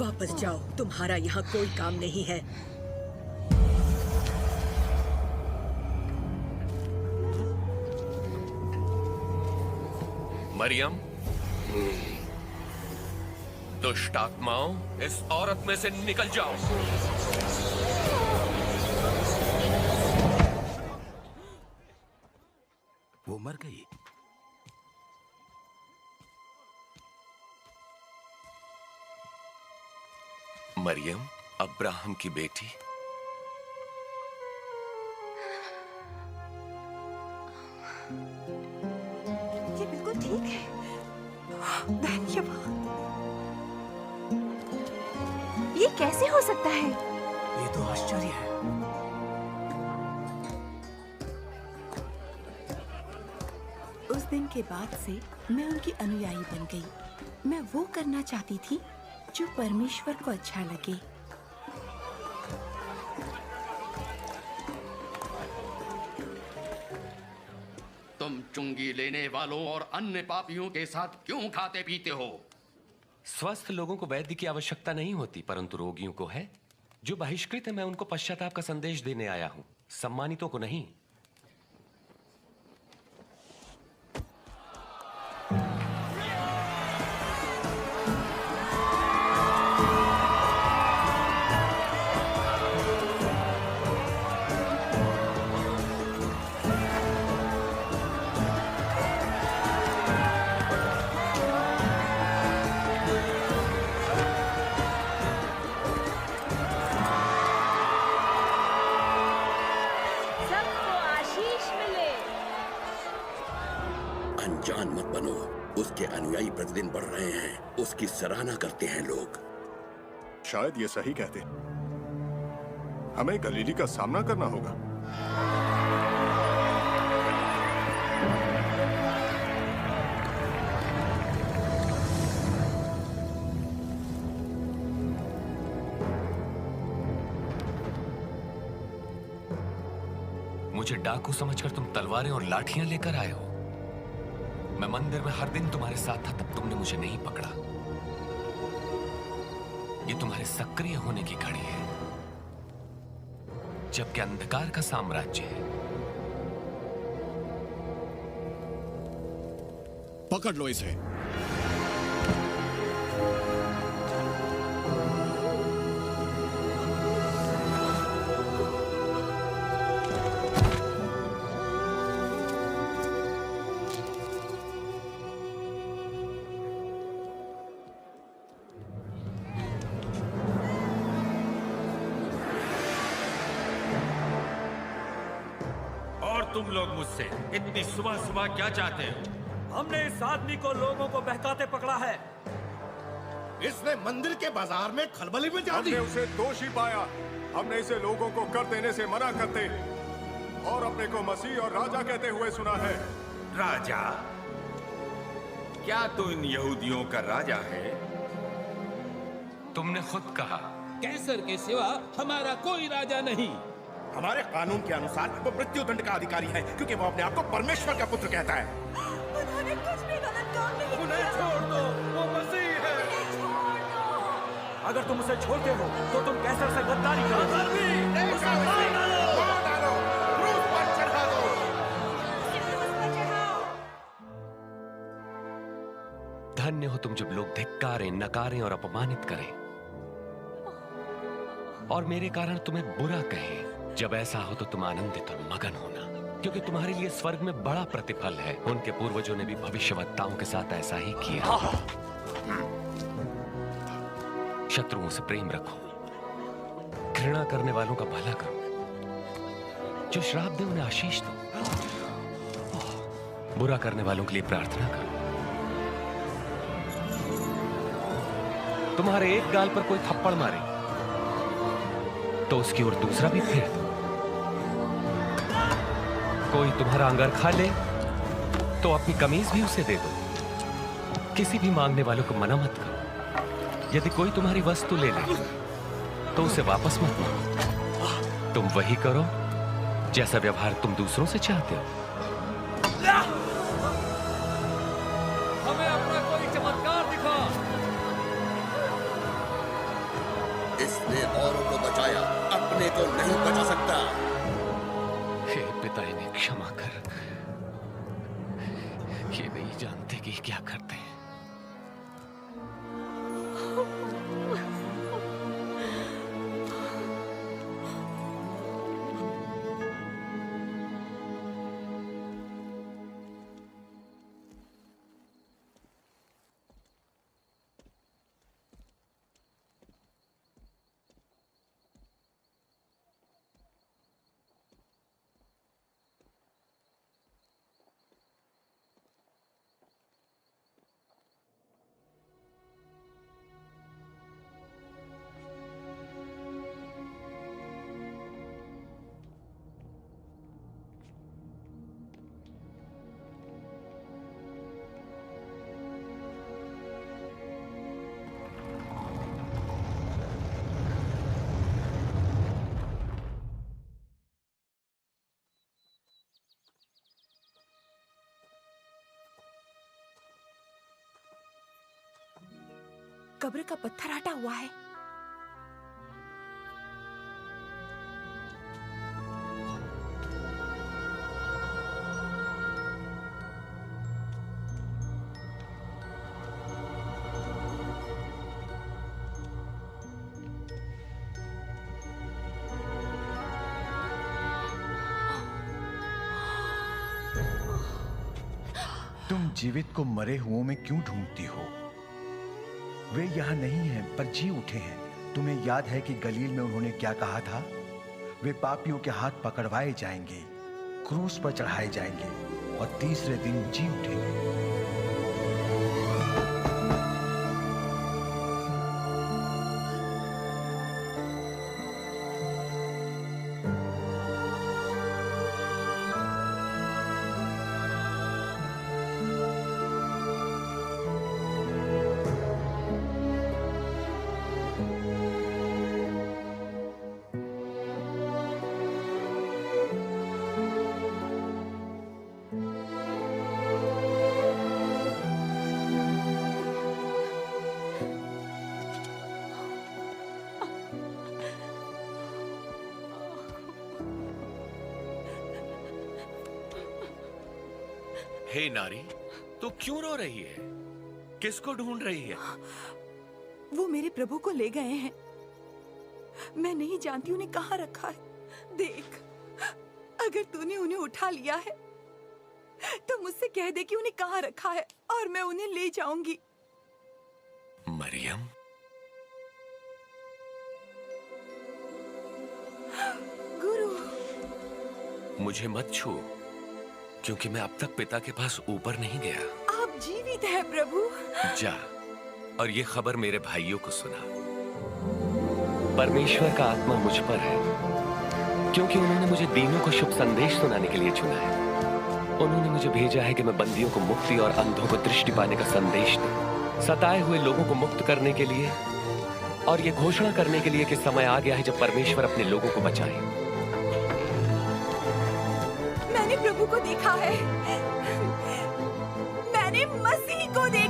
वापस जाओ, तुम्हारा यहाँ कोई काम नहीं है। मरियम, दुष्ट आत्माओं, इस औरत में से निकल जाओ। वो मर गई। मरियम, अब्राहम की बेटी। ये बिल्कुल ठीक है। धन्यवाद। ये कैसे हो सकता है? ये तो आश्चर्य है। उस दिन के बाद से मैं उनकी अनुयायी बन गई। मैं वो करना चाहती थी जो परमेश्वर को अच्छा लगे। तुम चुंगी लेने वालों और अन्य पापियों के साथ क्यों खाते पीते हो? स्वस्थ लोगों को वैद्य की आवश्यकता नहीं होती, परंतु रोगियों को है। जो बहिष्कृत है, मैं उनको पश्चाताप का संदेश देने आया हूं, सम्मानितों को नहीं। अनजान मत बनो, उसके अनुयायी प्रतिदिन बढ़ रहे हैं, उसकी सराहना करते हैं लोग। शायद ये सही कहते, हमें गलीली का सामना करना होगा। मुझे डाकू समझकर तुम तलवारें और लाठियां लेकर आए हो। मैं मंदिर में हर दिन तुम्हारे साथ था, तब तुमने मुझे नहीं पकड़ा। ये तुम्हारे सक्रिय होने की घड़ी है, जबकि अंधकार का साम्राज्य है। पकड़ लो इसे। तुम लोग मुझसे इतनी सुबह सुबह क्या चाहते हो? हमने इस आदमी को लोगों को बहकाते पकड़ा है। इसने मंदिर के बाजार में खलबली मचा दी। हमने उसे दोषी पाया। हमने इसे लोगों को कर देने से मना करते और अपने को मसीह और राजा कहते हुए सुना है। राजा? क्या तू इन यहूदियों का राजा है? तुमने खुद कहा, कैसर के सिवा हमारा कोई राजा नहीं। हमारे कानून के अनुसार वो मृत्युदंड का अधिकारी है, क्योंकि वो अपने आप को परमेश्वर का पुत्र कहता है। उन्होंने कुछ भी गलत काम नहीं किया। उन्हें छोड़ दो, वो मसीह है। उन्हें छोड़ दो। अगर तुम उसे छोड़ते हो तो तुम कैसर से गद्दारी करोगे। उसे मार डालो, क्रूस पर चढ़ा दो। उसे क्रूस पर चढ़ाओ। धन्य हो तुम जब लोग धिक्कारें, नकारें और अपमानित करें और मेरे कारण तुम्हें बुरा कहें। जब ऐसा हो तो तुम आनंदित और मगन होना, क्योंकि तुम्हारे लिए स्वर्ग में बड़ा प्रतिफल है। उनके पूर्वजों ने भी भविष्यवक्ताओं के साथ ऐसा ही किया। शत्रुओं से प्रेम रखो, घृणा करने वालों का भला करो, जो श्राप दे उन्हें आशीष दो, बुरा करने वालों के लिए प्रार्थना करो। तुम्हारे एक गाल पर कोई थप्पड़ मारे तो उसकी ओर दूसरा भी फेर दो। कोई तुम्हारा अंगरखा ले तो अपनी कमीज भी उसे दे दो। किसी भी मांगने वालों को मना मत करो। यदि कोई तुम्हारी वस्तु ले ले तो उसे वापस मत मांगो। तुम वही करो जैसा व्यवहार तुम दूसरों से चाहते हो। हमें अपना कोई चमत्कार दिखा। अपने को नहीं बचा सकता। हे पिता, इन्हें क्षमा कर। ये नहीं जानते कि क्या करते हैं। कब्र का पत्थर हटा हुआ है। तुम जीवित को मरे हुओं में क्यों ढूंढती हो? वे यहाँ नहीं हैं, पर जी उठे हैं। तुम्हें याद है कि गलील में उन्होंने क्या कहा था? वे पापियों के हाथ पकड़वाए जाएंगे, क्रूस पर चढ़ाए जाएंगे और तीसरे दिन जी उठेंगे। हे नारी, तू क्यों रो रही है? किसको ढूंढ रही है? वो मेरे प्रभु को ले गए हैं। मैं नहीं जानती उन्हें कहाँ रखा है। देख, अगर तूने उन्हें उठा लिया है तो मुझसे कह दे कि उन्हें कहाँ रखा है और मैं उन्हें ले जाऊंगी। मरियम, गुरु, मुझे मत छू, क्योंकि मैं अब तक पिता के पास ऊपर नहीं गया। आप जीवित हैं प्रभु। जा और ये खबर मेरे भाइयों को सुना। परमेश्वर का आत्मा मुझ पर है, क्योंकि उन्होंने मुझे दीनों को शुभ संदेश सुनाने के लिए चुना है। उन्होंने मुझे भेजा है कि मैं बंदियों को मुक्ति और अंधों को दृष्टि पाने का संदेश दूं, सताए हुए लोगों को मुक्त करने के लिए और ये घोषणा करने के लिए कि समय आ गया है जब परमेश्वर अपने लोगों को बचाए। मैंने प्रभु को देखा है। मैंने मसीह को देखा